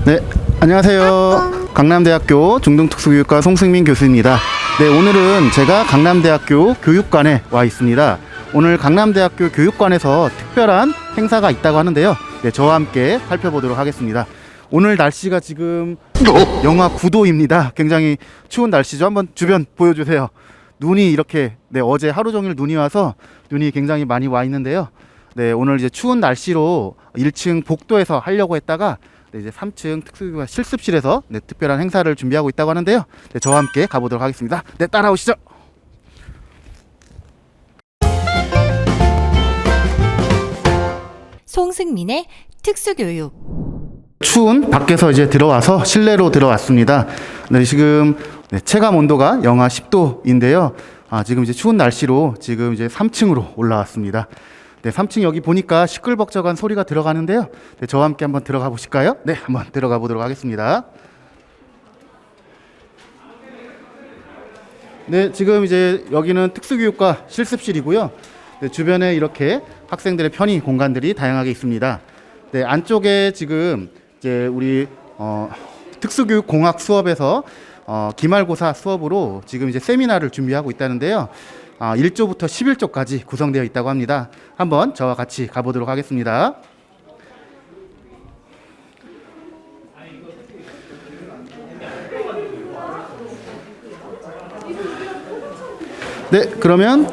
네, 안녕하세요. 강남대학교 중등특수교육과 송승민 교수입니다. 네, 오늘은 제가 강남대학교 교육관에 와 있습니다. 오늘 강남대학교 교육관에서 특별한 행사가 있다고 하는데요. 네, 저와 함께 살펴보도록 하겠습니다. 오늘 날씨가 지금 영하 9도입니다. 굉장히 추운 날씨죠. 한번 주변 보여주세요. 눈이 이렇게, 네, 어제 하루 종일 눈이 와서 눈이 굉장히 많이 와 있는데요. 네, 오늘 이제 추운 날씨로 1층 복도에서 하려고 했다가 네, 이제 3층 특수교육관 실습실에서 네, 특별한 행사를 준비하고 있다고 하는데요. 네, 저와 함께 가보도록 하겠습니다. 네, 따라오시죠. 송승민의 특수교육. 추운 밖에서 이제 들어와서 실내로 들어왔습니다. 네, 지금 네, 체감 온도가 영하 10도인데요. 지금 이제 추운 날씨로 지금 이제 3층으로 올라왔습니다. 네, 3층 여기 보니까 시끌벅적한 소리가 들어가는데요. 네, 저와 함께 한번 들어가 보실까요? 네, 한번 들어가 보도록 하겠습니다. 네, 지금 이제 여기는 특수교육과 실습실이고요. 네, 주변에 이렇게 학생들의 편의 공간들이 다양하게 있습니다. 네, 안쪽에 지금 이제 우리 특수교육 공학 수업에서 기말고사 수업으로 지금 이제 세미나를 준비하고 있다는데요. 1조부터 11조까지 구성되어 있다고 합니다. 한번 저와 같이 가보도록 하겠습니다. 네, 그러면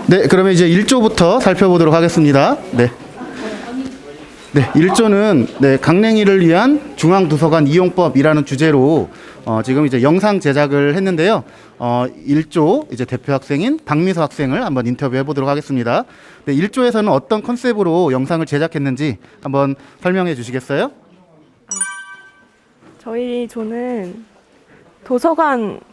네, 그러면 이제 1조부터 살펴보도록 하겠습니다. 네. 네, 1조는 네, 강냉이를 위한 중앙도서관 이용법이라는 주제로 지금 이제 영상 제작을 했는데요. 1조 이제 대표 학생인 박미서 학생을 한번 인터뷰해 보도록 하겠습니다. 네, 1조에서는 어떤 컨셉으로 영상을 제작했는지 한번 설명해 주시겠어요? 저희 조는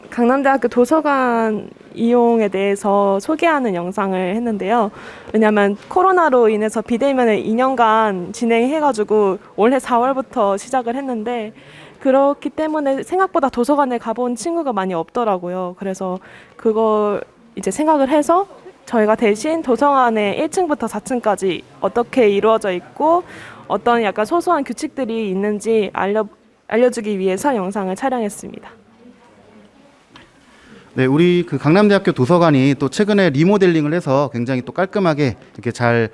강남대학교 도서관 이용에 대해서 소개하는 영상을 했는데요. 왜냐하면 코로나로 인해서 비대면을 2년간 진행해가지고 올해 4월부터 시작을 했는데 그렇기 때문에 생각보다 도서관에 가본 친구가 많이 없더라고요. 그래서 그걸 이제 생각을 해서 저희가 대신 도서관의 1층부터 4층까지 어떻게 이루어져 있고 어떤 약간 소소한 규칙들이 있는지 알려주기 위해서 영상을 촬영했습니다. 네, 우리 그 강남대학교 도서관이 또 최근에 리모델링을 해서 굉장히 또 깔끔하게 이렇게 잘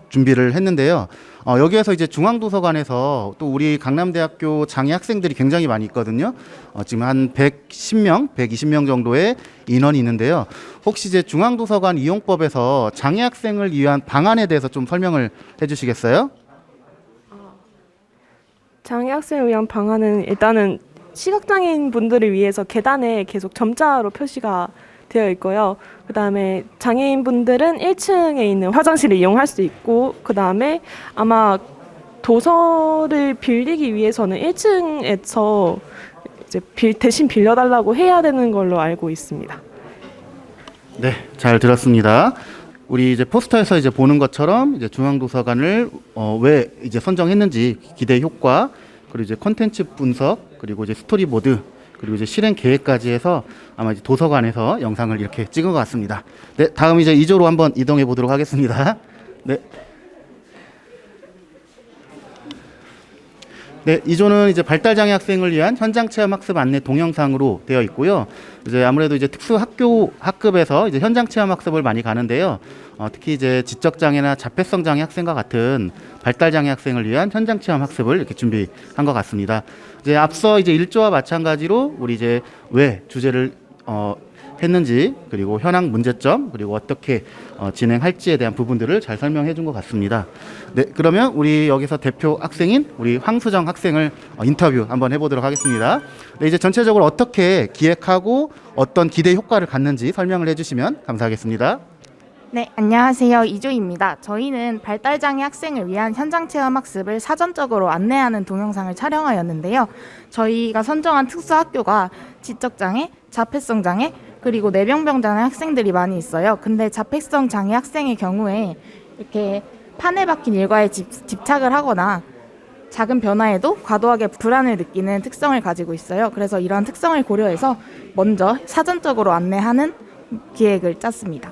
준비를 했는데요. 여기에서 이제 중앙도서관에서 또 우리 강남대학교 장애 학생들이 굉장히 많이 있거든요. 지금 한 110명, 120명 정도의 인원이 있는데요. 혹시 이제 중앙도서관 이용법에서 장애 학생을 위한 방안에 대해서 좀 설명을 해주시겠어요? 장애 학생을 위한 방안은 일단은 시각장애인 분들을 위해서 계단에 계속 점자로 표시가 되어 있고요. 그 다음에 장애인 분들은 1층에 있는 화장실을 이용할 수 있고, 그 다음에 아마 도서를 빌리기 위해서는 1층에서 이제 대신 빌려달라고 해야 되는 걸로 알고 있습니다. 네, 잘 들었습니다. 우리 이제 포스터에서 이제 보는 것처럼 이제 중앙도서관을 왜 이제 선정했는지 기대 효과, 그리고 이제 콘텐츠 분석, 그리고 이제 스토리보드, 그리고 이제 실행 계획까지 해서 아마 이제 도서관에서 영상을 이렇게 찍은 것 같습니다. 네, 다음 이제 2조로 한번 이동해 보도록 하겠습니다. 네. 네, 2조는 이제 발달장애 학생을 위한 현장 체험 학습 안내 동영상으로 되어 있고요. 이제 아무래도 이제 특수 학급에서 이제 현장 체험 학습을 많이 가는데요. 특히 이제 지적 장애나 자폐성 장애 학생과 같은 발달 장애 학생을 위한 현장 체험 학습을 이렇게 준비한 것 같습니다. 이제 앞서 이제 1조와 마찬가지로 우리 이제 왜 주제를 했는지, 그리고 현황 문제점, 그리고 어떻게 진행할지에 대한 부분들을 잘 설명해 준 것 같습니다. 네, 그러면 우리 여기서 대표 학생인 우리 황수정 학생을 인터뷰 한번 해보도록 하겠습니다. 네, 이제 전체적으로 어떻게 기획하고 어떤 기대 효과를 갖는지 설명을 해주시면 감사하겠습니다. 네, 안녕하세요. 이조입니다. 저희는 발달장애 학생을 위한 현장체험 학습을 사전적으로 안내하는 동영상을 촬영하였는데요. 저희가 선정한 특수학교가 지적장애, 자폐성 장애, 그리고 뇌병변 장애 학생들이 많이 있어요. 근데 자폐성 장애 학생의 경우에 이렇게 판에 박힌 일과에 집착을 하거나 작은 변화에도 과도하게 불안을 느끼는 특성을 가지고 있어요. 그래서 이러한 특성을 고려해서 먼저 사전적으로 안내하는 기획을 짰습니다.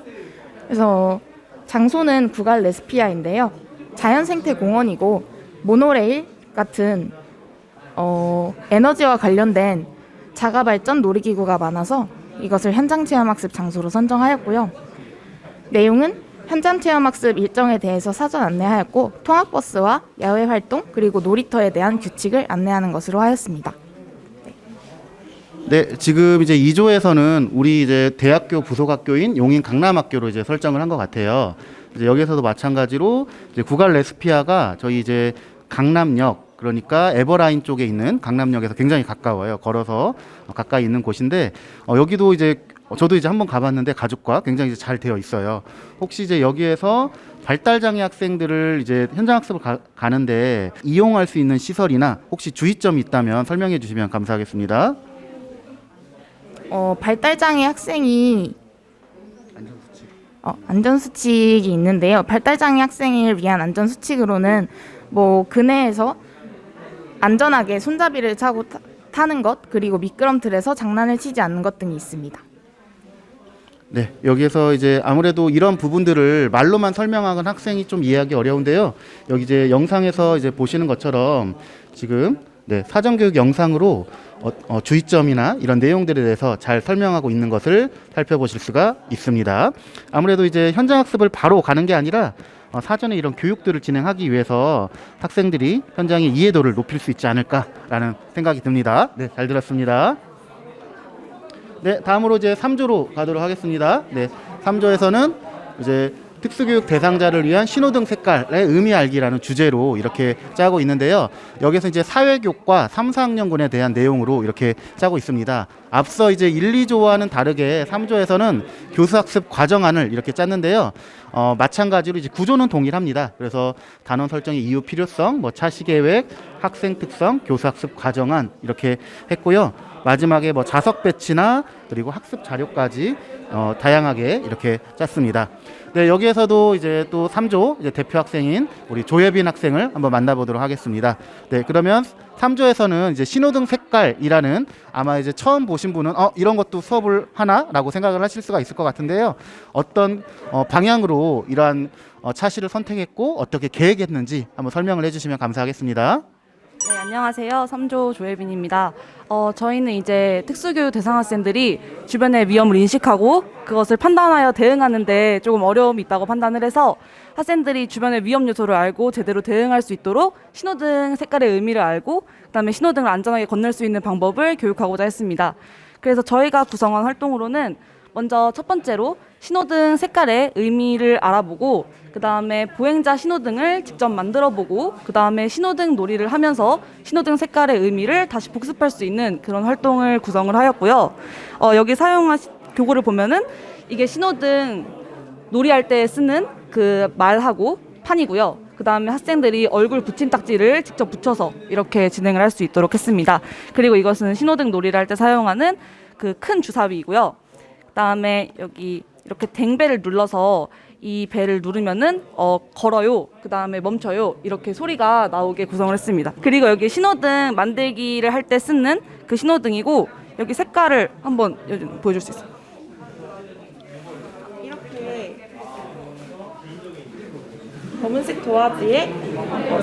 그래서 장소는 구갈 레스피아인데요. 자연생태공원이고 모노레일 같은 에너지와 관련된 자가발전 놀이기구가 많아서 이것을 현장체험학습 장소로 선정하였고요. 내용은 현장체험학습 일정에 대해서 사전 안내하였고 통학버스와 야외활동 그리고 놀이터에 대한 규칙을 안내하는 것으로 하였습니다. 네, 지금 이제 2조에서는 우리 이제 대학교 부속학교인 용인 강남학교로 이제 설정을 한 것 같아요. 이제 여기서도 마찬가지로 이제 구갈 레스피아가 저희 이제 강남역, 그러니까 에버라인 쪽에 있는 강남역에서 굉장히 가까워요. 걸어서 가까이 있는 곳인데 여기도 이제 저도 이제 한번 가봤는데 가족과 굉장히 이제 잘 되어 있어요. 혹시 이제 여기에서 발달장애 학생들을 이제 현장학습을 가는데 이용할 수 있는 시설이나 혹시 주의점이 있다면 설명해 주시면 감사하겠습니다. 발달장애 학생이 안전수칙이 있는데요. 발달장애 학생을 위한 안전수칙으로는 뭐 그네에서 안전하게 손잡이를 차고 타는 것 그리고 미끄럼틀에서 장난을 치지 않는 것 등이 있습니다. 네, 여기에서 이제 아무래도 이런 부분들을 말로만 설명하는 학생이 좀 이해하기 어려운데요. 여기 이제 영상에서 이제 보시는 것처럼 지금 사전교육 영상으로 주의점이나 이런 내용들에 대해서 잘 설명하고 있는 것을 살펴보실 수가 있습니다. 아무래도 이제 현장학습을 바로 가는 게 아니라 사전에 이런 교육들을 진행하기 위해서 학생들이 현장의 이해도를 높일 수 있지 않을까라는 생각이 듭니다. 네, 잘 들었습니다. 네, 다음으로 이제 3조로 가도록 하겠습니다. 네, 3조에서는 이제 특수교육 대상자를 위한 신호등 색깔의 의미 알기라는 주제로 이렇게 짜고 있는데요. 여기서 이제 사회교과 3, 4학년군에 대한 내용으로 이렇게 짜고 있습니다. 앞서 이제 1, 2조와는 다르게 3조에서는 교수학습 과정안을 이렇게 짰는데요. 마찬가지로 이제 구조는 동일합니다. 그래서 단원 설정의 이유 필요성, 뭐 차시 계획, 학생 특성, 교수학습 과정안 이렇게 했고요. 마지막에 뭐 자석 배치나 그리고 학습 자료까지 다양하게 이렇게 짰습니다. 네, 여기에서도 이제 또 3조 이제 대표 학생인 우리 조예빈 학생을 한번 만나보도록 하겠습니다. 네, 그러면 3조에서는 이제 신호등 색깔이라는 아마 이제 처음 보신 분은 이런 것도 수업을 하나라고 생각을 하실 수가 있을 것 같은데요. 어떤 방향으로 이러한 차시를 선택했고 어떻게 계획했는지 한번 설명을 해주시면 감사하겠습니다. 네, 안녕하세요. 3조 조혜빈입니다. 저희는 이제 특수교육 대상 학생들이 주변의 위험을 인식하고 그것을 판단하여 대응하는데 조금 어려움이 있다고 판단을 해서 학생들이 주변의 위험 요소를 알고 제대로 대응할 수 있도록 신호등 색깔의 의미를 알고 그다음에 신호등을 안전하게 건널 수 있는 방법을 교육하고자 했습니다. 그래서 저희가 구성한 활동으로는 먼저 첫 번째로 신호등 색깔의 의미를 알아보고 그 다음에 보행자 신호등을 직접 만들어보고 그 다음에 신호등 놀이를 하면서 신호등 색깔의 의미를 다시 복습할 수 있는 그런 활동을 구성을 하였고요. 여기 사용한 교구를 보면은 이게 신호등 놀이할 때 쓰는 그 말하고 판이고요. 그 다음에 학생들이 얼굴 붙임딱지를 직접 붙여서 이렇게 진행을 할 수 있도록 했습니다. 그리고 이것은 신호등 놀이를 할 때 사용하는 그 큰 주사위이고요. 그 다음에 여기 이렇게 댕벨을 눌러서 이 벨을 누르면은 걸어요, 그 다음에 멈춰요 이렇게 소리가 나오게 구성을 했습니다. 그리고 여기 신호등 만들기를 할 때 쓰는 그 신호등이고 여기 색깔을 한번 보여줄 수 있어요. 이렇게 검은색 도화지에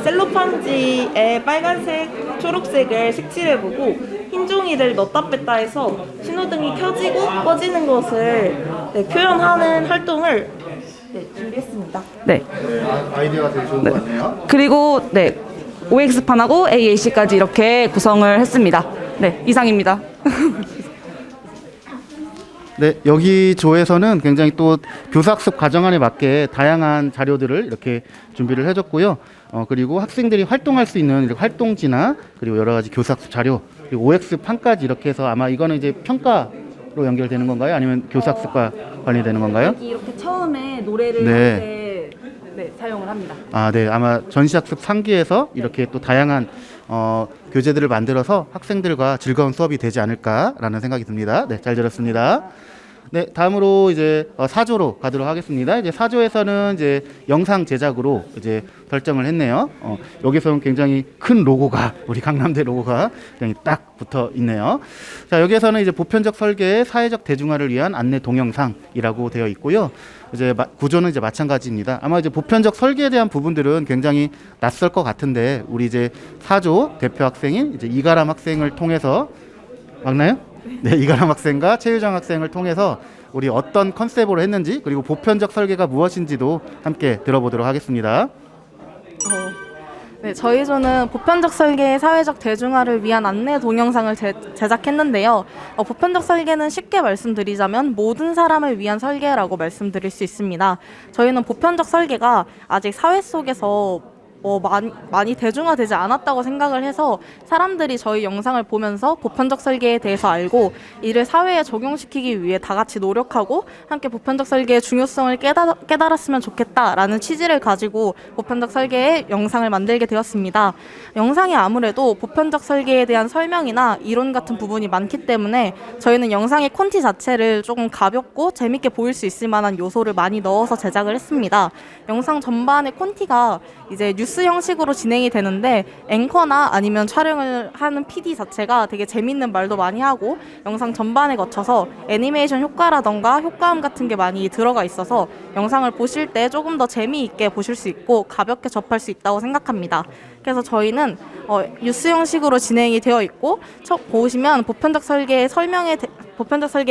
셀로판지에 빨간색, 초록색을 색칠해보고 흰 종이를 넣다 뺐다 해서 신호등이 켜지고 꺼지는 것을 표현하는 활동을 준비했습니다. 네. 아이디어가 되게 좋은 것 같네요. 그리고 OX판하고 AAC까지 이렇게 구성을 했습니다. 네, 이상입니다. 네, 여기 조에서는 굉장히 또 교사학습 과정안에 맞게 다양한 자료들을 이렇게 준비를 해줬고요. 그리고 학생들이 활동할 수 있는 이렇게 활동지나 그리고 여러 가지 교사학습 자료 그리고 OX 판까지 이렇게 해서 아마 이거는 이제 평가로 연결되는 건가요? 아니면 교사학습과 관련되는 건가요? 여기 이렇게 처음에 노래를 네. 할 때 사용을 합니다. 네, 아마 전시학습 상기에서 이렇게 또 다양한 교재들을 만들어서 학생들과 즐거운 수업이 되지 않을까라는 생각이 듭니다. 네, 잘 들었습니다. 네, 다음으로 이제 4조로 가도록 하겠습니다. 이제 4조에서는 이제 영상 제작으로 이제 설정을 했네요. 여기서는 굉장히 큰 로고가 우리 강남대 로고가 굉장히 딱 붙어 있네요. 자, 여기에서는 이제 보편적 설계, 사회적 대중화를 위한 안내 동영상이라고 되어 있고요. 이제 구조는 이제 마찬가지입니다. 아마 이제 보편적 설계에 대한 부분들은 굉장히 낯설 것 같은데 우리 이제 4조 대표 학생인 이제 이가람 학생을 통해서 맞나요? 네, 이가람 학생과 최유정 학생을 통해서 우리 어떤 컨셉으로 했는지 그리고 보편적 설계가 무엇인지도 함께 들어보도록 하겠습니다. 네, 저희 조는 보편적 설계의 사회적 대중화를 위한 안내 동영상을 제작했는데요. 보편적 설계는 쉽게 말씀드리자면 모든 사람을 위한 설계라고 말씀드릴 수 있습니다. 저희는 보편적 설계가 아직 사회 속에서 많이 대중화되지 않았다고 생각을 해서 사람들이 저희 영상을 보면서 보편적 설계에 대해서 알고 이를 사회에 적용시키기 위해 다 같이 노력하고 함께 보편적 설계의 중요성을 깨달았으면 좋겠다라는 취지를 가지고 보편적 설계의 영상을 만들게 되었습니다. 영상이 아무래도 보편적 설계에 대한 설명이나 이론 같은 부분이 많기 때문에 저희는 영상의 콘티 자체를 조금 가볍고 재밌게 보일 수 있을 만한 요소를 많이 넣어서 제작을 했습니다. 영상 전반의 콘티가 이제 뉴스 형식으로 진행이 되는데 앵커나 아니면 촬영을 하는 PD 자체가 되게 재밌는 말도 많이 하고 영상 전반에 거쳐서 애니메이션 효과라던가 효과음 같은 게 많이 들어가 있어서 영상을 보실 때 조금 더 재미있게 보실 수 있고 가볍게 접할 수 있다고 생각합니다. 그래서 저희는 뉴스 형식으로 진행이 되어 있고 보시면 보편적 설계의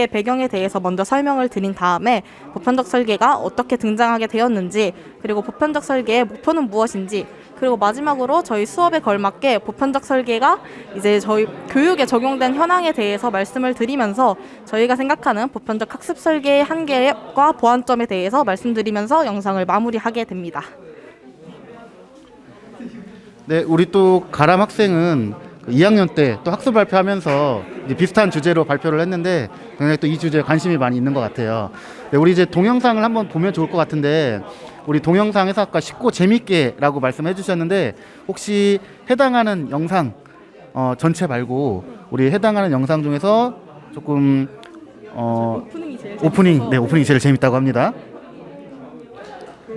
배경에 대해서 먼저 설명을 드린 다음에 보편적 설계가 어떻게 등장하게 되었는지 그리고 보편적 설계의 목표는 무엇인지 그리고 마지막으로 저희 수업에 걸맞게 보편적 설계가 이제 저희 교육에 적용된 현황에 대해서 말씀을 드리면서 저희가 생각하는 보편적 학습 설계의 한계과 보완점에 대해서 말씀드리면서 영상을 마무리하게 됩니다. 네, 우리 또 가람 학생은 2학년 때 또 학술 발표하면서 이제 비슷한 주제로 발표를 했는데 굉장히 또 이 주제에 관심이 많이 있는 것 같아요. 네, 우리 이제 동영상을 한번 보면 좋을 것 같은데 우리 동영상에서 아까 쉽고 재밌게라고 말씀해 주셨는데 혹시 해당하는 영상 전체 말고 우리 해당하는 영상 중에서 조금 오프닝이 제일 재밌다고 합니다.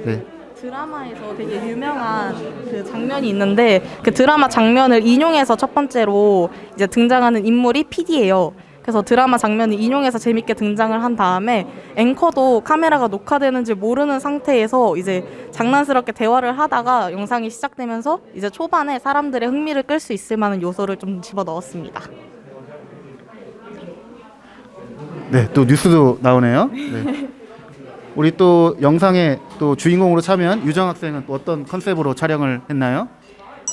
네. 드라마에서 되게 유명한 그 장면이 있는데 그 드라마 장면을 인용해서 첫 번째로 이제 등장하는 인물이 PD예요. 그래서 드라마 장면을 인용해서 재밌게 등장을 한 다음에 앵커도 카메라가 녹화되는지 모르는 상태에서 이제 장난스럽게 대화를 하다가 영상이 시작되면서 이제 초반에 사람들의 흥미를 끌 수 있을 만한 요소를 좀 집어넣었습니다. 네, 또 뉴스도 나오네요. 네. 우리 또 영상에 또 주인공으로 참여한 유정 학생은 또 어떤 컨셉으로 촬영을 했나요?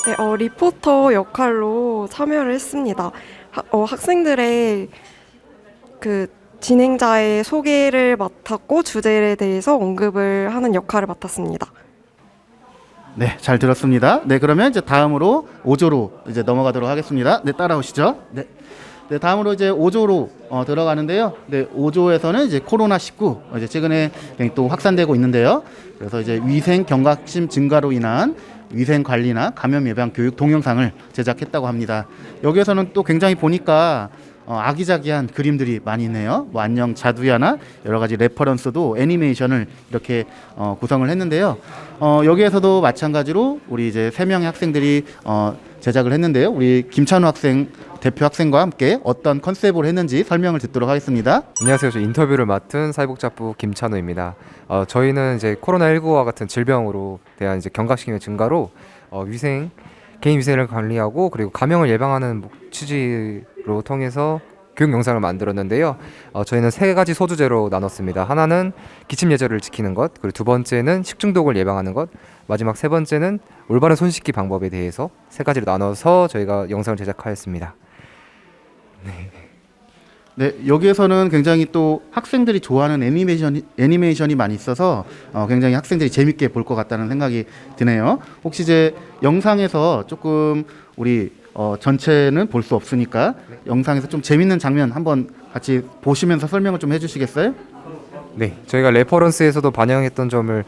네, 리포터 역할로 참여를 했습니다. 학생들의 그 진행자의 소개를 맡았고 주제에 대해서 언급을 하는 역할을 맡았습니다. 네, 잘 들었습니다. 네, 그러면 이제 다음으로 5조로 이제 넘어가도록 하겠습니다. 네, 따라오시죠. 네. 네, 다음으로 이제 5조로 들어가는데요. 네, 5조에서는 이제 코로나19 이제 최근에 또 확산되고 있는데요. 그래서 이제 위생 경각심 증가로 인한 위생 관리나 감염 예방 교육 동영상을 제작했다고 합니다. 여기에서는 또 굉장히 보니까 아기자기한 그림들이 많이 있네요. 뭐 안녕 자두야나 여러 가지 레퍼런스도 애니메이션을 이렇게 구성을 했는데요. 여기에서도 마찬가지로 우리 이제 3명의 학생들이 제작을 했는데요. 우리 김찬우 학생 대표 학생과 함께 어떤 컨셉으로 했는지 설명을 듣도록 하겠습니다. 안녕하세요. 저 인터뷰를 맡은 사회복지학부 김찬우입니다. 저희는 이제 코로나19와 같은 질병으로 대한 이제 경각심의 증가로 개인 위생을 관리하고 그리고 감염을 예방하는 취지로 통해서 교육 영상을 만들었는데요. 저희는 3가지 소주제로 나눴습니다. 하나는 기침 예절을 지키는 것, 그리고 2번째는 식중독을 예방하는 것, 마지막 3번째는 올바른 손 씻기 방법에 대해서 3가지로 나눠서 저희가 영상을 제작하였습니다. 네, 여기에서는 굉장히 또 학생들이 좋아하는 애니메이션이 많이 있어서 굉장히 학생들이 재밌게 볼 것 같다는 생각이 드네요. 혹시 이제 영상에서 조금 우리 전체는 볼 수 없으니까 영상에서 좀 재밌는 장면 한번 같이 보시면서 설명을 좀 해주시겠어요? 네, 저희가 레퍼런스에서도 반영했던 점을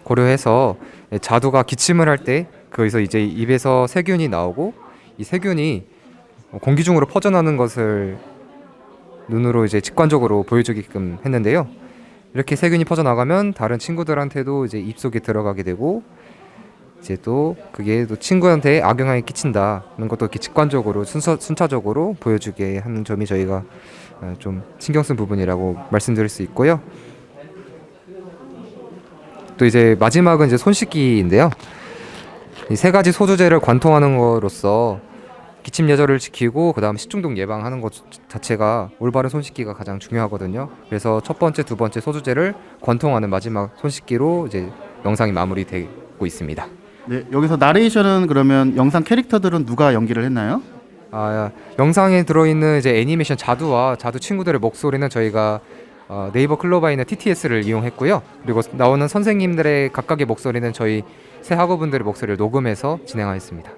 고려해서 자두가 기침을 할 때 거기서 이제 입에서 세균이 나오고 이 세균이 공기 중으로 퍼져나가는 것을 눈으로 이제 직관적으로 보여주게끔 했는데요. 이렇게 세균이 퍼져나가면 다른 친구들한테도 이제 입속에 들어가게 되고 이제 또 그게 또 친구한테 악영향을 끼친다는 것도 이렇게 직관적으로 순차적으로 보여주게 하는 점이 저희가 좀 신경 쓴 부분이라고 말씀드릴 수 있고요. 또 이제 마지막은 이제 손 씻기인데요. 이 세 가지 소두제를 관통하는 것으로써 기침 예절을 지키고 그다음 식중독 예방하는 것 자체가 올바른 손 씻기가 가장 중요하거든요. 그래서 첫 번째, 두 번째 소두제를 관통하는 마지막 손 씻기로 이제 영상이 마무리되고 있습니다. 네, 여기서 나레이션은 그러면 영상 캐릭터들은 누가 연기를 했나요? 영상에 들어있는 이제 애니메이션 자두와 자두 친구들의 목소리는 저희가 네이버 클로바에 있는 TTS를 이용했고요. 그리고 나오는 선생님들의 각각의 목소리는 저희 새 학우분들의 목소리를 녹음해서 진행하였습니다.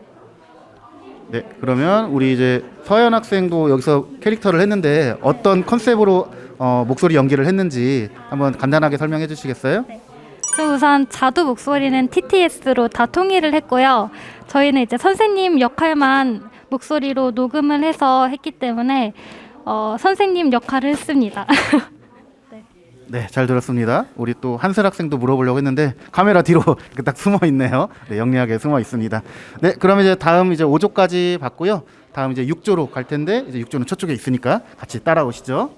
네, 그러면 우리 이제 서현 학생도 여기서 캐릭터를 했는데 어떤 컨셉으로 목소리 연기를 했는지 한번 간단하게 설명해 주시겠어요? 우선 자두 목소리는 TTS로 다 통일을 했고요. 저희는 이제 선생님 역할만 목소리로 녹음을 해서 했기 때문에 선생님 역할을 했습니다. 네, 잘 들었습니다. 우리 또 한슬 학생도 물어보려고 했는데 카메라 뒤로 이렇게 딱 숨어 있네요. 네, 영리하게 숨어 있습니다. 네, 그럼 이제 다음 이제 5조까지 봤고요. 다음 이제 6조로 갈 텐데 이제 6조는 저쪽에 있으니까 같이 따라오시죠.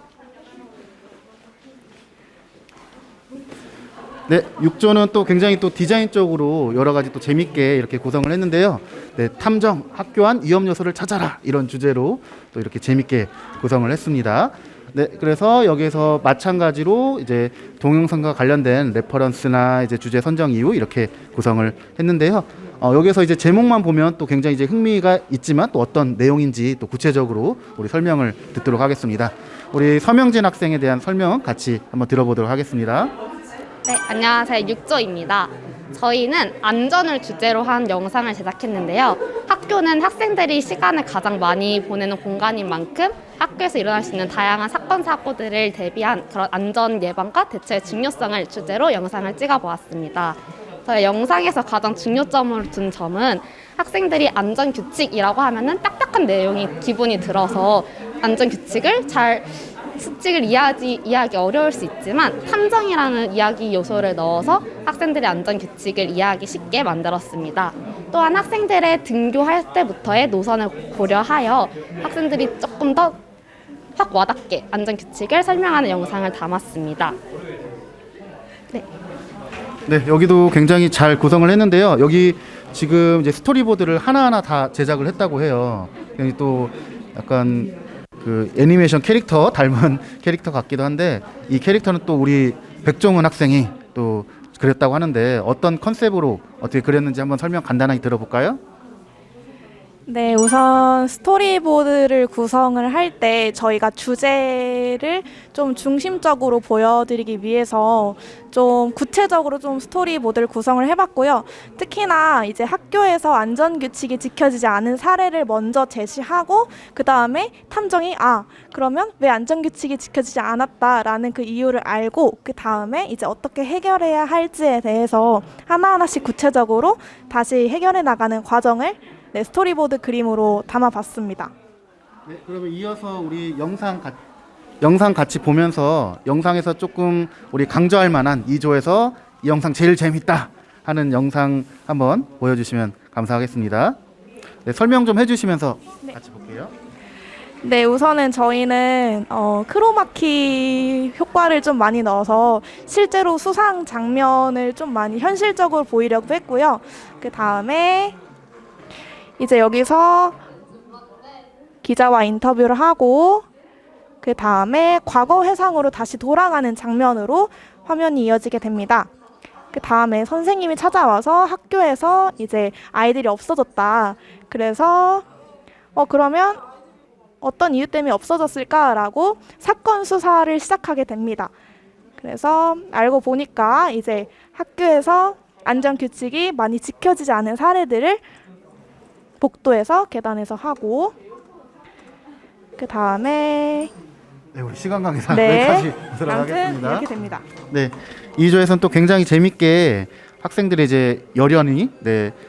네, 6조는 또 굉장히 또 디자인적으로 여러 가지 또 재밌게 이렇게 구성을 했는데요. 네, 탐정, 학교 안 위험 요소를 찾아라 이런 주제로 또 이렇게 재밌게 구성을 했습니다. 네, 그래서 여기서 마찬가지로 이제 동영상과 관련된 레퍼런스나 이제 주제 선정 이유 이렇게 구성을 했는데요. 여기서 이제 제목만 보면 또 굉장히 이제 흥미가 있지만 또 어떤 내용인지 또 구체적으로 우리 설명을 듣도록 하겠습니다. 우리 서명진 학생에 대한 설명 같이 한번 들어보도록 하겠습니다. 네, 안녕하세요. 6조입니다. 저희는 안전을 주제로 한 영상을 제작했는데요. 학교는 학생들이 시간을 가장 많이 보내는 공간인 만큼 학교에서 일어날 수 있는 다양한 사건, 사고들을 대비한 그런 안전 예방과 대처의 중요성을 주제로 영상을 찍어보았습니다. 저희 영상에서 가장 중요점으로 둔 점은 학생들이 안전규칙이라고 하면은 딱딱한 내용이 기본이 들어서 안전규칙을 잘 수칙을 이해하기 어려울 수 있지만 탐정이라는 이야기 요소를 넣어서 학생들의 안전규칙을 이해하기 쉽게 만들었습니다. 또한 학생들의 등교할 때부터의 노선을 고려하여 학생들이 조금 더 확 와닿게 안전규칙을 설명하는 영상을 담았습니다. 네. 네, 여기도 굉장히 잘 구성을 했는데요. 여기 지금 이제 스토리보드를 하나하나 다 제작을 했다고 해요. 여기 또 약간 그 애니메이션 캐릭터 닮은 캐릭터 같기도 한데 이 캐릭터는 또 우리 백종은 학생이 또 그렸다고 하는데 어떤 컨셉으로 어떻게 그렸는지 한번 설명 간단하게 들어볼까요? 네, 우선 스토리보드를 구성을 할 때 저희가 주제를 좀 중심적으로 보여드리기 위해서 좀 구체적으로 좀 스토리보드를 구성을 해봤고요. 특히나 이제 학교에서 안전규칙이 지켜지지 않은 사례를 먼저 제시하고 그 다음에 탐정이 그러면 왜 안전규칙이 지켜지지 않았다라는 그 이유를 알고 그 다음에 이제 어떻게 해결해야 할지에 대해서 하나하나씩 구체적으로 다시 해결해 나가는 과정을 스토리보드 그림으로 담아봤습니다. 네, 그러면 이어서 우리 영상 같이 보면서 영상에서 조금 우리 강조할 만한 2조에서 이 영상 제일 재밌다 하는 영상 한번 보여주시면 감사하겠습니다. 네, 설명 좀 해주시면서 같이 볼게요. 네, 우선은 저희는 크로마키 효과를 좀 많이 넣어서 실제로 수상 장면을 좀 많이 현실적으로 보이려고 했고요. 그 다음에 이제 여기서 기자와 인터뷰를 하고 그 다음에 과거 회상으로 다시 돌아가는 장면으로 화면이 이어지게 됩니다. 그 다음에 선생님이 찾아와서 학교에서 이제 아이들이 없어졌다. 그래서 그러면 어떤 이유 때문에 없어졌을까라고 사건 수사를 시작하게 됩니다. 그래서 알고 보니까 이제 학교에서 안전규칙이 많이 지켜지지 않은 사례들을 복도에서 계단에서 하고 그 다음에 네, 우리 시간 관계상 여기까지 보도록 아무튼 하겠습니다. 이렇게 됩니다. 네, 2조에서는 또 굉장히 재밌게 학생들이 이제 열연히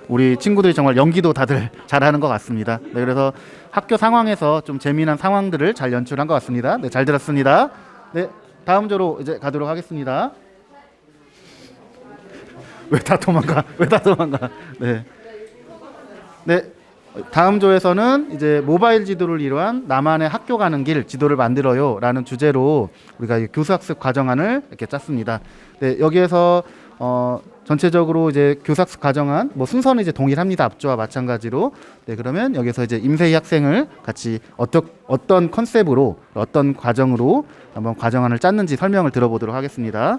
우리 친구들이 정말 연기도 다들 잘하는 것 같습니다. 네, 그래서 학교 상황에서 좀 재미난 상황들을 잘 연출한 것 같습니다. 네, 잘 들었습니다. 네, 다음 조로 이제 가도록 하겠습니다. 왜 다 도망가? 왜 다 도망가? 네. 네. 다음 조에서는 이제 모바일 지도를 이루한 나만의 학교 가는 길 지도를 만들어요라는 주제로 우리가 이 교수학습 과정안을 이렇게 짰습니다. 네, 여기에서 전체적으로 이제 교수학습 과정안 뭐 순서는 이제 동일합니다. 앞조와 마찬가지로. 네, 그러면 여기서 이제 임세희 학생을 같이 어떤 컨셉으로 어떤 과정으로 한번 과정안을 짰는지 설명을 들어보도록 하겠습니다.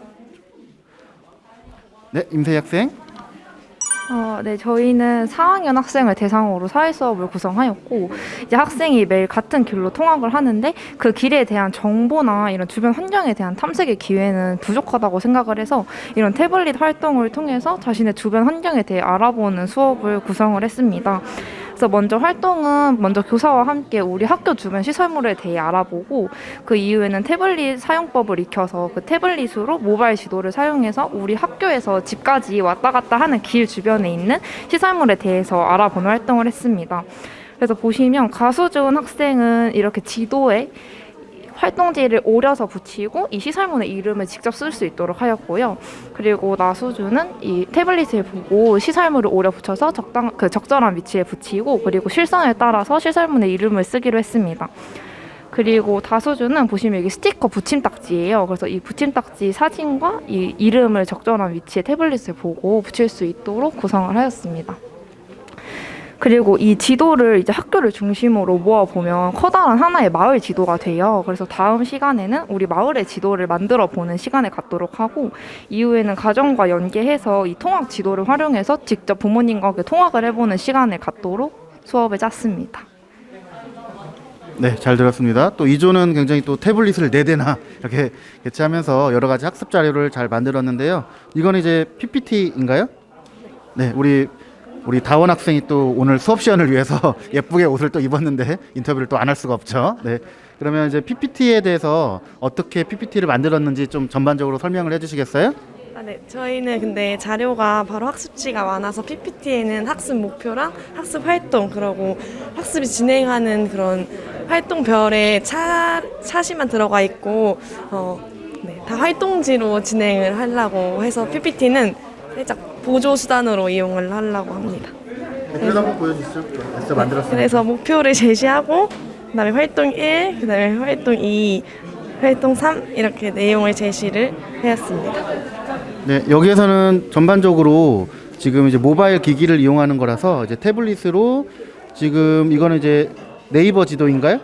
네, 임세희 학생. 네, 저희는 4학년 학생을 대상으로 사회 수업을 구성하였고, 이제 학생이 매일 같은 길로 통학을 하는데 그 길에 대한 정보나 이런 주변 환경에 대한 탐색의 기회는 부족하다고 생각을 해서 이런 태블릿 활동을 통해서 자신의 주변 환경에 대해 알아보는 수업을 구성을 했습니다. 그래서 먼저 교사와 함께 우리 학교 주변 시설물에 대해 알아보고 그 이후에는 태블릿 사용법을 익혀서 그 태블릿으로 모바일 지도를 사용해서 우리 학교에서 집까지 왔다 갔다 하는 길 주변에 있는 시설물에 대해서 알아보는 활동을 했습니다. 그래서 보시면 가수준 학생은 이렇게 지도에 활동지를 오려서 붙이고 이 시설물의 이름을 직접 쓸 수 있도록 하였고요. 그리고 나수주는 이 태블릿을 보고 시설물을 오려 붙여서 적절한 위치에 붙이고 그리고 실선을 따라서 시설물의 이름을 쓰기로 했습니다. 그리고 다수주는 보시면 여기 스티커 붙임딱지예요. 그래서 이 붙임딱지 사진과 이 이름을 적절한 위치에 태블릿을 보고 붙일 수 있도록 구성을 하였습니다. 그리고 이 지도를 이제 학교를 중심으로 모아보면 커다란 하나의 마을 지도가 돼요. 그래서 다음 시간에는 우리 마을의 지도를 만들어 보는 시간을 갖도록 하고 이후에는 가정과 연계해서 이 통학 지도를 활용해서 직접 부모님과 통학을 해보는 시간을 갖도록 수업을 짰습니다. 네, 잘 들었습니다. 또 2조는 굉장히 또 태블릿을 4대나 이렇게 개최하면서 여러 가지 학습 자료를 잘 만들었는데요. 이건 이제 PPT인가요? 네, 우리 다원 학생이 또 오늘 수업 시간을 위해서 예쁘게 옷을 또 입었는데 인터뷰를 또 안 할 수가 없죠. 네. 그러면 이제 PPT에 대해서 어떻게 PPT를 만들었는지 좀 전반적으로 설명을 해주시겠어요? 네, 저희는 근데 자료가 바로 학습지가 많아서 PPT에는 학습 목표랑 학습 활동 그리고 학습이 진행하는 그런 활동별에 차시만 들어가 있고 다 활동지로 진행을 하려고 해서 PPT는 살짝 보조 수단으로 이용을 하려고 합니다. 그래서 한번 보여주시죠. 그래서 만들었습니다. 그래서 목표를 제시하고 그다음에 활동 1, 그다음에 활동 2, 활동 3 이렇게 내용을 제시를 하였습니다. 네, 여기에서는 전반적으로 지금 이제 모바일 기기를 이용하는 거라서 이제 태블릿으로 지금 이거는 이제 네이버 지도인가요?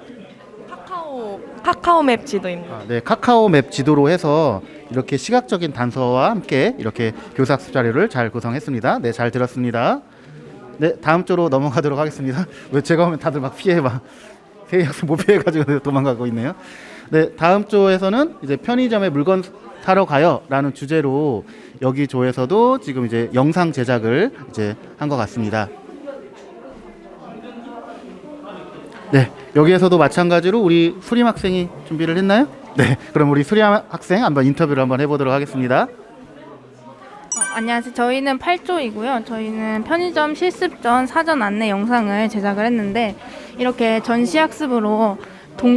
카카오맵 지도입니다. 네, 카카오맵 지도로 해서 이렇게 시각적인 단서와 함께 이렇게 교사학습 자료를 잘 구성했습니다. 네, 잘 들었습니다. 네, 다음 조로 넘어가도록 하겠습니다. 왜 제가 오면 다들 막 피해 막 세희 학생 못 피해가지고 도망가고 있네요. 네, 다음 조에서는 이제 편의점에 물건 사러 가요라는 주제로 여기 조에서도 지금 이제 영상 제작을 이제 한 것 같습니다. 네, 여기에서도 마찬가지로 우리 수림 학생이 준비를 했나요? 네, 그럼 우리 수림 학생 한번 인터뷰를 한번 해보도록 하겠습니다. 안녕하세요. 저희는 8조이고요. 저희는 편의점 실습 전 사전 안내 영상을 제작을 했는데 이렇게 전시학습으로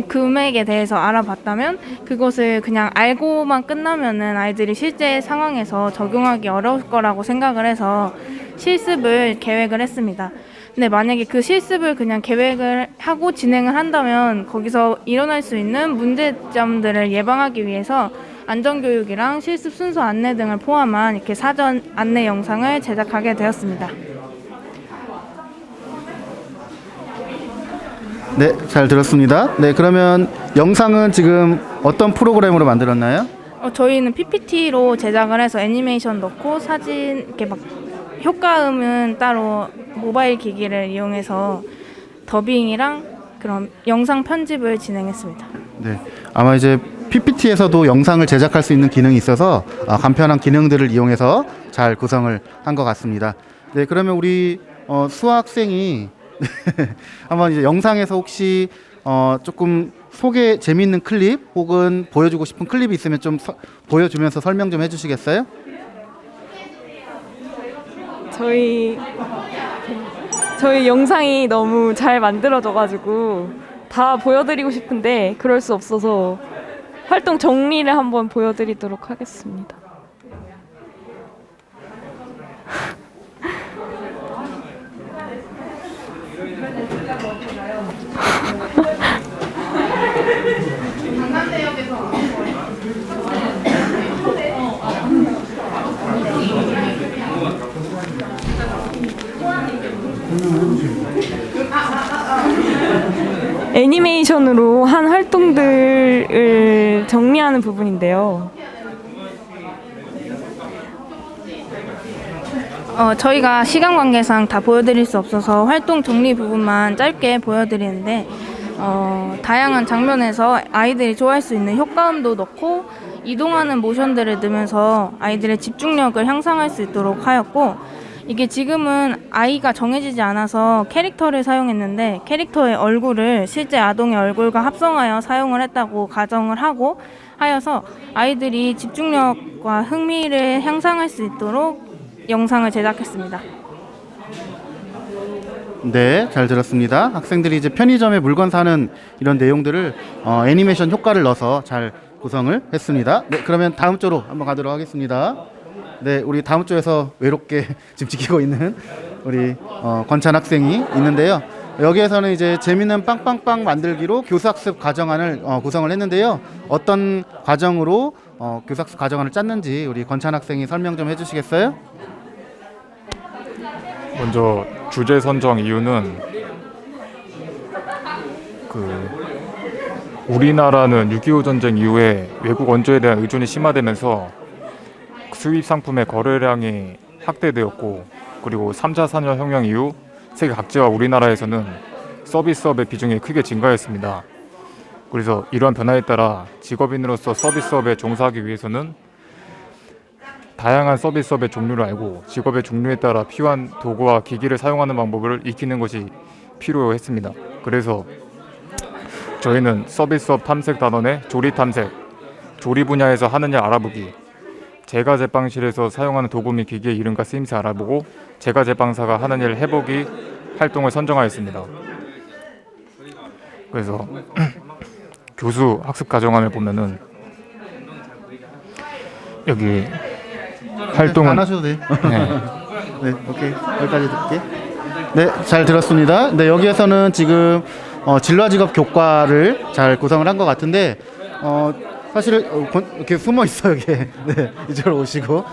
금액에 대해서 알아봤다면 그것을 그냥 알고만 끝나면은 아이들이 실제 상황에서 적용하기 어려울 거라고 생각을 해서 실습을 계획을 했습니다. 근데 만약에 그 실습을 그냥 계획을 하고 진행을 한다면 거기서 일어날 수 있는 문제점들을 예방하기 위해서 안전교육이랑 실습 순서 안내 등을 포함한 이렇게 사전 안내 영상을 제작하게 되었습니다. 네, 잘 들었습니다. 네, 그러면 영상은 지금 어떤 프로그램으로 만들었나요? 저희는 PPT로 제작을 해서 애니메이션 넣고 사진 이렇게 막 효과음은 따로 모바일 기기를 이용해서 더빙이랑 그런 영상 편집을 진행했습니다. 네, 아마 이제 PPT에서도 영상을 제작할 수 있는 기능이 있어서 간편한 기능들을 이용해서 잘 구성을 한 것 같습니다. 네, 그러면 우리 수학생이 한번 이제 영상에서 혹시 조금 재미있는 클립 혹은 보여주고 싶은 클립이 있으면 좀 보여주면서 설명 좀 해주시겠어요? 저희 영상이 너무 잘 만들어져가지고 다 보여드리고 싶은데 그럴 수 없어서 활동 정리를 한번 보여드리도록 하겠습니다. 애니메이션으로 한 활동들을 정리하는 부분인데요. 저희가 시간 관계상 다 보여드릴 수 없어서 활동 정리 부분만 짧게 보여드리는데 다양한 장면에서 아이들이 좋아할 수 있는 효과음도 넣고 이동하는 모션들을 넣으면서 아이들의 집중력을 향상할 수 있도록 하였고, 이게 지금은 아이가 정해지지 않아서 캐릭터를 사용했는데 캐릭터의 얼굴을 실제 아동의 얼굴과 합성하여 사용을 했다고 가정을 하고 하여서 아이들이 집중력과 흥미를 향상할 수 있도록 영상을 제작했습니다. 네, 잘 들었습니다. 학생들이 이제 편의점에 물건 사는 이런 내용들을 애니메이션 효과를 넣어서 잘 구성을 했습니다. 네, 그러면 다음 조로 한번 가도록 하겠습니다. 네, 우리 다음 조에서 외롭게 지금 지키고 있는 우리 권찬 학생이 있는데요. 여기에서는 이제 재미있는 빵빵빵 만들기로 교사학습 과정안을 구성을 했는데요. 어떤 과정으로 교사학습 과정안을 짰는지 우리 권찬 학생이 설명 좀 해주시겠어요? 먼저 주제 선정 이유는 우리나라는 6.25 전쟁 이후에 외국 원조에 대한 의존이 심화되면서 수입 상품의 거래량이 확대되었고, 그리고 3차 산업혁명 이후 세계 각지와 우리나라에서는 서비스업의 비중이 크게 증가했습니다. 그래서 이러한 변화에 따라 직업인으로서 서비스업에 종사하기 위해서는 다양한 서비스업의 종류를 알고 직업의 종류에 따라 필요한 도구와 기기를 사용하는 방법을 익히는 것이 필요했습니다. 그래서 저희는 서비스업 탐색 단원의 조리 탐색, 조리 분야에서 하는 일 알아보기, 제과 제빵실에서 사용하는 도구 및 기기의 이름과 쓰임새 알아보고 제과 제빵사가 하는 일 해보기 활동을 선정하였습니다. 그래서 교수 학습 과정안을 보면은 여기 활동은 안 하셔도 돼요. 네. 네, 오케이. 여기까지 듣게. 네, 잘 들었습니다. 네, 여기에서는 지금 진로와 직업 교과를 잘 구성을 한 것 같은데 사실 이렇게 숨어 있어요, 이게. 네, 이쪽으로 오시고.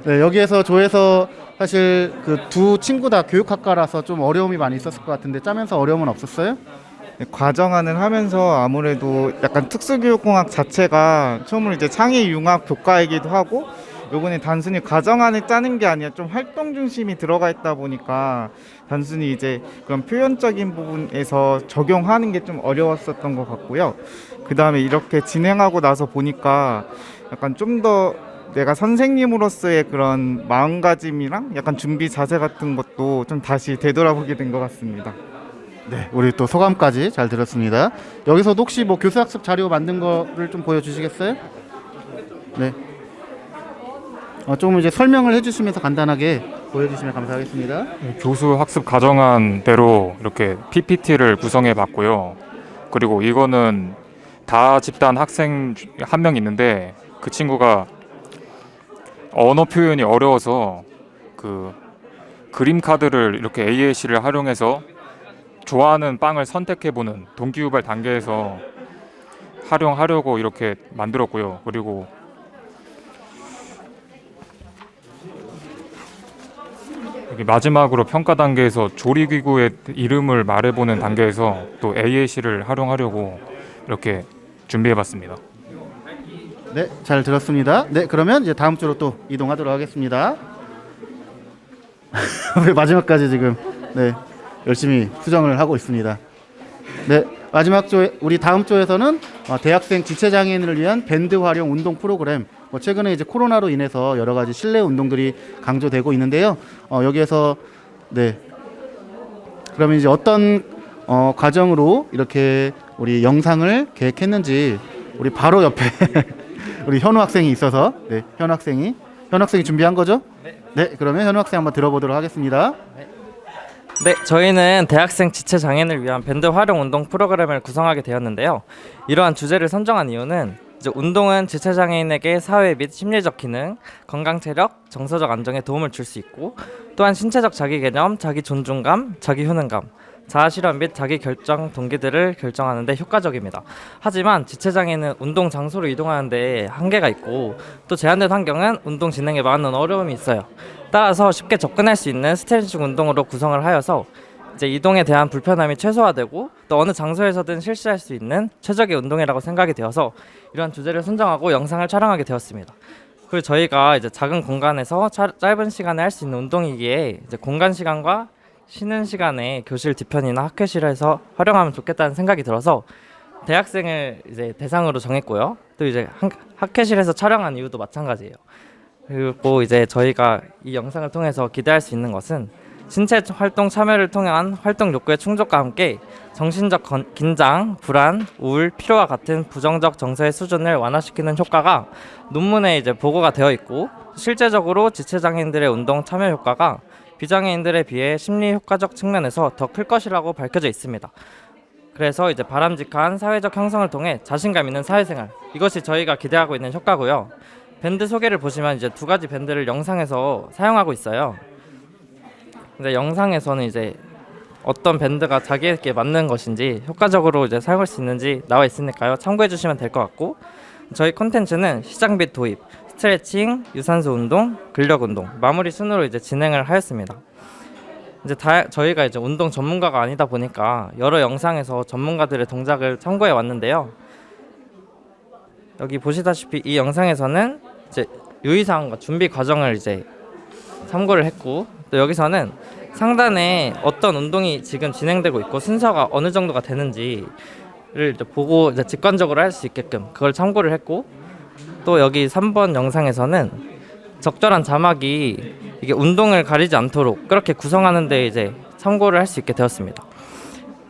네, 여기에서 조에서 사실 그 두 친구 다 교육학과라서 좀 어려움이 많이 있었을 것 같은데 짜면서 어려움은 없었어요? 네, 과정안을 하면서 아무래도 약간 특수교육공학 자체가 처음으로 이제 창의융합 교과이기도 하고, 요번에 단순히 과정안을 짜는 게 아니라 좀 활동 중심이 들어가 있다 보니까 단순히 이제 그런 표현적인 부분에서 적용하는 게 좀 어려웠었던 것 같고요. 그 다음에 이렇게 진행하고 나서 보니까 약간 좀 더 내가 선생님으로서의 그런 마음가짐이랑 약간 준비 자세 같은 것도 좀 다시 되돌아보게 된 것 같습니다. 네, 우리 또 소감까지 잘 들었습니다. 여기서도 혹시 뭐 교수학습 자료 만든 거를 좀 보여주시겠어요? 네. 좀 이제 설명을 해주시면서 간단하게 보여주시면 감사하겠습니다. 교수 학습 과정안대로 이렇게 PPT를 구성해 봤고요. 그리고 이거는 다 집단 학생 한 명 있는데 그 친구가 언어 표현이 어려워서 그 그림 카드를 이렇게 AAC를 활용해서 좋아하는 빵을 선택해보는 동기유발 단계에서 활용하려고 이렇게 만들었고요. 그리고 여기 마지막으로 평가 단계에서 조리기구의 이름을 말해보는 단계에서 또 AAC를 활용하려고 이렇게 준비해봤습니다. 네, 잘 들었습니다. 네, 그러면 이제 다음 주로 또 이동하도록 하겠습니다. 왜 마지막까지 지금 네 열심히 수정을 하고 있습니다. 네, 마지막 조에 우리 다음 조에서는 대학생 지체 장애인을 위한 밴드 활용 운동 프로그램. 최근에 이제 코로나로 인해서 여러 가지 실내 운동들이 강조되고 있는데요. 여기에서 네, 그러면 이제 어떤 과정으로 이렇게 우리 영상을 계획했는지 우리 바로 옆에 우리 현우 학생이 있어서 네, 현우 학생이 준비한 거죠? 네. 네, 그러면 현우 학생 한번 들어보도록 하겠습니다. 네. 네, 저희는 대학생 지체 장애인을 위한 밴드 활용 운동 프로그램을 구성하게 되었는데요. 이러한 주제를 선정한 이유는 이제 운동은 지체 장애인에게 사회 및 심리적 기능, 건강 체력, 정서적 안정에 도움을 줄 수 있고 또한 신체적 자기 개념, 자기 존중감, 자기 효능감, 자아 실현 및 자기 결정 동기들을 결정하는 데 효과적입니다. 하지만 지체 장애인은 운동 장소로 이동하는 데 한계가 있고 또 제한된 환경은 운동 진행에 많은 어려움이 있어요. 따라서 쉽게 접근할 수 있는 스트레칭 운동으로 구성을 하여서 이제 이동에 대한 불편함이 최소화되고 또 어느 장소에서든 실시할 수 있는 최적의 운동이라고 생각이 되어서 이러한 주제를 선정하고 영상을 촬영하게 되었습니다. 그리고 저희가 이제 작은 공간에서 짧은 시간에 할 수 있는 운동이기에 이제 공간 시간과 쉬는 시간에 교실 뒤편이나 학회실에서 활용하면 좋겠다는 생각이 들어서 대학생을 이제 대상으로 정했고요. 또 이제 학회실에서 촬영한 이유도 마찬가지예요. 그리고 이제 저희가 이 영상을 통해서 기대할 수 있는 것은 신체 활동 참여를 통한 활동 욕구의 충족과 함께 정신적 긴장, 불안, 우울, 피로와 같은 부정적 정서의 수준을 완화시키는 효과가 논문에 이제 보고가 되어 있고 실제적으로 지체장애인들의 운동 참여 효과가 비장애인들에 비해 심리 효과적 측면에서 더 클 것이라고 밝혀져 있습니다. 그래서 이제 바람직한 사회적 형성을 통해 자신감 있는 사회생활, 이것이 저희가 기대하고 있는 효과고요. 밴드 소개를 보시면 이제 2가지 밴드를 영상에서 사용하고 있어요. 근데 영상에서는 이제 어떤 밴드가 자기에게 맞는 것인지 효과적으로 이제 사용할 수 있는지 나와 있으니까요. 참고해 주시면 될 것 같고 저희 콘텐츠는 시작 및 도입, 스트레칭, 유산소 운동, 근력 운동, 마무리 순으로 이제 진행을 하였습니다. 이제 저희가 이제 운동 전문가가 아니다 보니까 여러 영상에서 전문가들의 동작을 참고해 왔는데요. 여기 보시다시피 이 영상에서는 이제 유의사항과 준비 과정을 이제 참고를 했고 또 여기서는 상단에 어떤 운동이 지금 진행되고 있고 순서가 어느 정도가 되는지를 이제 보고 이제 직관적으로 할 수 있게끔 그걸 참고를 했고 또 여기 3번 영상에서는 적절한 자막이 이게 운동을 가리지 않도록 그렇게 구성하는데 이제 참고를 할 수 있게 되었습니다.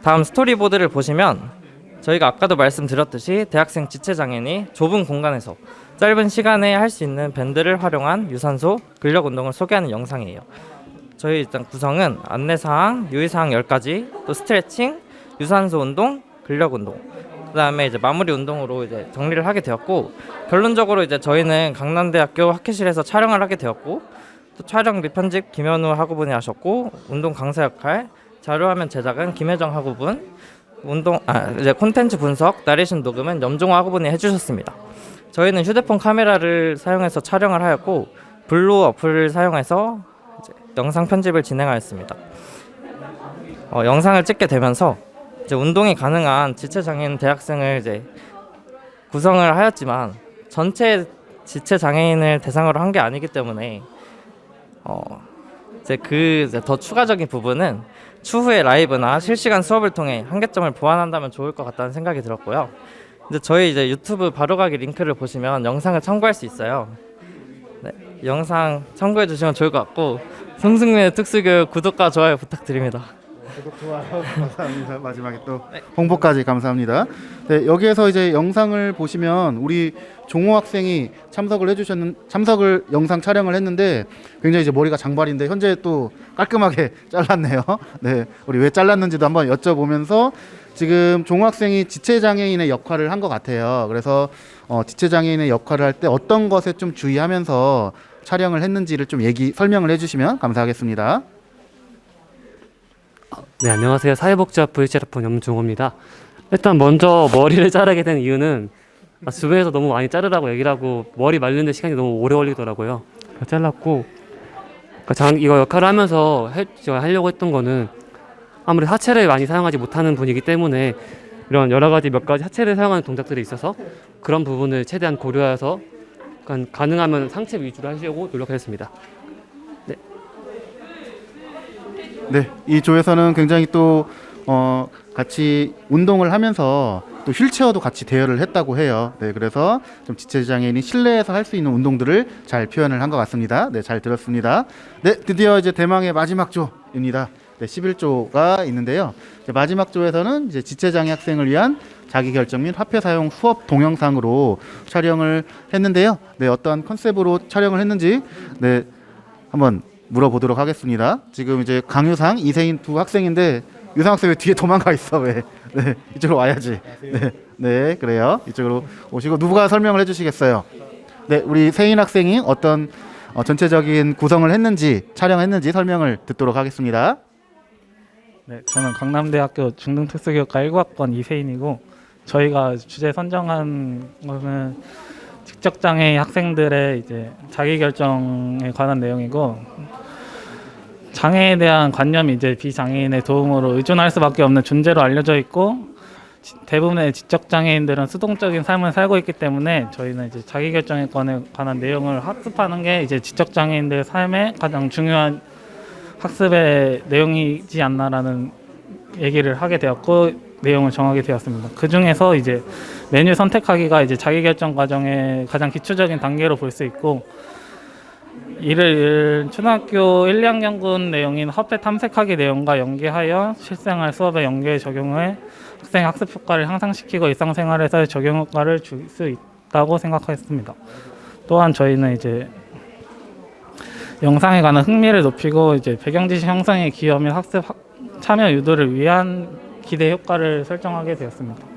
다음 스토리보드를 보시면 저희가 아까도 말씀드렸듯이 대학생 지체장애인이 좁은 공간에서 짧은 시간에 할 수 있는 밴드를 활용한 유산소, 근력 운동을 소개하는 영상이에요. 저희 일단 구성은 안내사항, 유의사항 10가지, 또 스트레칭, 유산소 운동, 근력 운동, 그다음에 이제 마무리 운동으로 이제 정리를 하게 되었고 결론적으로 이제 저희는 강남대학교 학회실에서 촬영을 하게 되었고 또 촬영 및 편집 김현우 학우분이 하셨고 운동 강사 역할, 자료화면 제작은 김혜정 학우분, 이제 콘텐츠 분석, 나레이션 녹음은 염종호 학우분이 해주셨습니다. 저희는 휴대폰 카메라를 사용해서 촬영을 하였고 블루 어플을 사용해서 이제 영상 편집을 진행하였습니다. 영상을 찍게 되면서 이제 운동이 가능한 지체장애인 대학생을 이제 구성을 하였지만 전체 지체장애인을 대상으로 한 게 아니기 때문에 이제 더 추가적인 부분은 추후에 라이브나 실시간 수업을 통해 한계점을 보완한다면 좋을 것 같다는 생각이 들었고요. 이제 저희 이제 유튜브 바로가기 링크를 보시면 영상을 참고할 수 있어요. 네, 영상 참고해 주시면 좋을 것 같고 성승민의 특수교육 구독과 좋아요 부탁드립니다. 구독, 좋아요 감사합니다. 마지막에 또 홍보까지 감사합니다. 네, 여기에서 이제 영상을 보시면 우리 종호 학생이 참석을 영상 촬영을 했는데 굉장히 이제 머리가 장발인데 현재 또 깔끔하게 잘랐네요. 네, 우리 왜 잘랐는지도 한번 여쭤보면서 지금 종호 학생이 지체장애인의 역할을 한 것 같아요. 그래서 지체장애인의 역할을 할 때 어떤 것에 좀 주의하면서 촬영을 했는지를 좀 설명을 해주시면 감사하겠습니다. 네, 안녕하세요. 사회복지학부 일체학번 염종호입니다. 일단 먼저 머리를 자르게 된 이유는 주변에서 너무 많이 자르라고 얘기를 하고 머리 말리는데 시간이 너무 오래 걸리더라고요. 그래서 잘랐고 이거 역할을 하면서 제가 하려고 했던 거는 아무래도 하체를 많이 사용하지 못하는 분이기 때문에 이런 여러 가지 몇 가지 하체를 사용하는 동작들이 있어서 그런 부분을 최대한 고려해서 가능하면 상체 위주로 하시려고 노력했습니다. 네. 네, 이 조에서는 굉장히 또 같이 운동을 하면서 또 휠체어도 같이 대여를 했다고 해요. 네, 그래서 좀 지체장애인이 실내에서 할 수 있는 운동들을 잘 표현을 한 것 같습니다. 네, 잘 들었습니다. 네, 드디어 이제 대망의 마지막 조입니다. 네, 11조가 있는데요. 이제 마지막 조에서는 이제 지체장애 학생을 위한 자기결정 및 화폐 사용 수업 동영상으로 촬영을 했는데요. 네, 어떠한 컨셉으로 촬영을 했는지 네, 한번 물어보도록 하겠습니다. 지금 이제 강유상, 이세인 두 학생인데 유상 학생 왜 뒤에 도망가 있어 왜? 네, 이쪽으로 와야지. 네, 네, 그래요. 이쪽으로 오시고 누가 설명을 해주시겠어요? 네, 우리 세인 학생이 어떤 전체적인 구성을 했는지 촬영했는지 설명을 듣도록 하겠습니다. 네, 저는 강남대학교 중등특수교육과 19학번 이세인이고 저희가 주제 선정한 것은 지적장애 학생들의 이제 자기결정에 관한 내용이고 장애에 대한 관념이 이제 비장애인의 도움으로 의존할 수밖에 없는 존재로 알려져 있고 대부분의 지적장애인들은 수동적인 삶을 살고 있기 때문에 저희는 이제 자기결정에 관한 내용을 학습하는 게 이제 지적장애인들의 삶에 가장 중요한 학습의 내용이지 않나라는 얘기를 하게 되었고 내용을 정하게 되었습니다. 그 중에서 이제 메뉴 선택하기가 이제 자기결정 과정의 가장 기초적인 단계로 볼 수 있고 이를 초등학교 1, 2학년군 내용인 화폐 탐색하기 내용과 연계하여 실생활 수업에 연계해 적용해 학생 학습 효과를 향상시키고 일상생활에서의 적용 효과를 줄 수 있다고 생각했습니다. 또한 저희는 이제 영상에 관한 흥미를 높이고 이제 배경지식 형성에 기여 및 학습 참여 유도를 위한 기대 효과를 설정하게 되었습니다.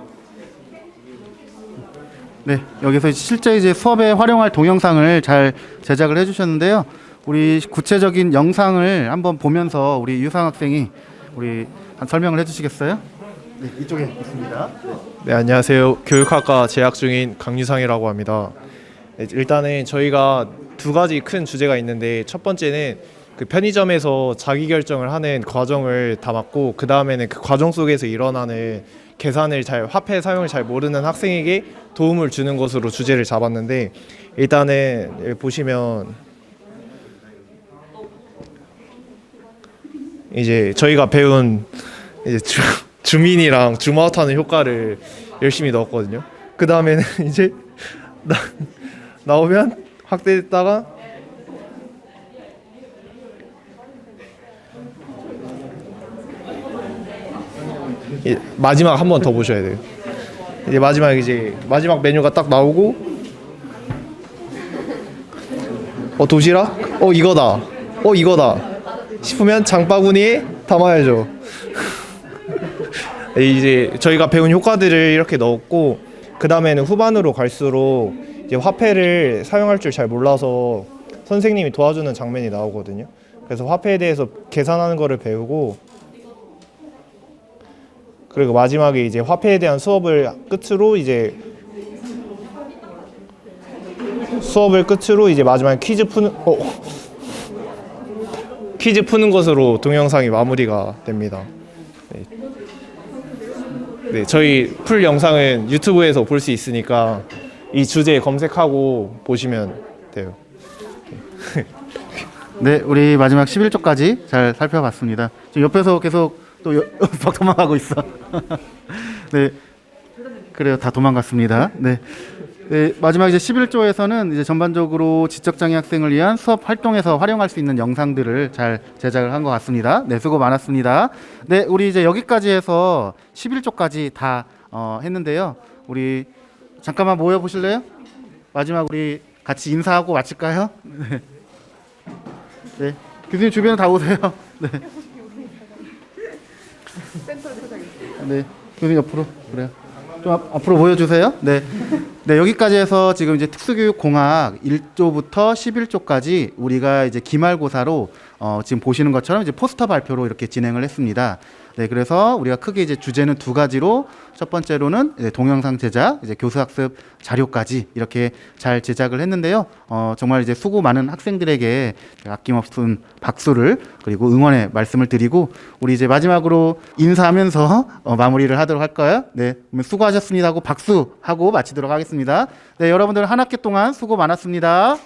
네, 여기서 실제 이제 수업에 활용할 동영상을 잘 제작을 해주셨는데요. 우리 구체적인 영상을 한번 보면서 우리 유상 학생이 우리 설명을 해주시겠어요? 네, 이쪽에 있습니다. 네, 안녕하세요. 교육학과 재학 중인 강유상이라고 합니다. 네, 일단은 저희가 두 가지 큰 주제가 있는데 첫 번째는 그 편의점에서 자기결정을 하는 과정을 담았고 그 다음에는 그 과정 속에서 일어나는 계산을 화폐 사용을 잘 모르는 학생에게 도움을 주는 것으로 주제를 잡았는데 일단은 여기 보시면 이제 저희가 배운 이제 주민이랑 줌아웃하는 효과를 열심히 넣었거든요. 그 다음에는 이제 나오면 확대했다가 마지막 한 번 더 보셔야 돼요. 이제 마지막 메뉴가 딱 나오고 도시락? 이거다 싶으면 장바구니에 담아야죠. 이제 저희가 배운 효과들을 이렇게 넣었고 그 다음에는 후반으로 갈수록 이제 화폐를 사용할 줄 잘 몰라서 선생님이 도와주는 장면이 나오거든요. 그래서 화폐에 대해서 계산하는 거를 배우고 그리고 마지막에 이제 화폐에 대한 수업을 끝으로 이제 마지막에 퀴즈 푸는 것으로 동영상이 마무리가 됩니다. 네, 저희 풀 영상은 유튜브에서 볼 수 있으니까 이 주제 검색하고 보시면 돼요. 네, 우리 마지막 11조까지 잘 살펴봤습니다. 지금 옆에서 계속 또 막 도망가고 있어. 네, 그래요. 다 도망갔습니다. 네. 네, 마지막 이제 11조에서는 이제 전반적으로 지적장애 학생을 위한 수업 활동에서 활용할 수 있는 영상들을 잘 제작을 한 것 같습니다. 네, 수고 많았습니다. 네, 우리 이제 여기까지 해서 11조까지 다 했는데요. 우리 잠깐만 모여 보실래요? 마지막 우리 같이 인사하고 마칠까요? 네. 네, 교수님 주변에 다 오세요. 네. 네, 교수님 옆으로 그래요. 좀 앞으로 모여주세요. 네. 네, 여기까지 해서 지금 이제 특수교육공학 1조부터 11조까지 우리가 이제 기말고사로 지금 보시는 것처럼 이제 포스터 발표로 이렇게 진행을 했습니다. 네, 그래서 우리가 크게 이제 주제는 두 가지로 첫 번째로는 이제 동영상 제작, 이제 교수학습 자료까지 이렇게 잘 제작을 했는데요. 정말 이제 수고 많은 학생들에게 아낌없은 박수를 그리고 응원의 말씀을 드리고 우리 이제 마지막으로 인사하면서 마무리를 하도록 할까요? 네, 수고하셨습니다 하고 박수하고 마치도록 하겠습니다. 네, 여러분들 한 학기 동안 수고 많았습니다.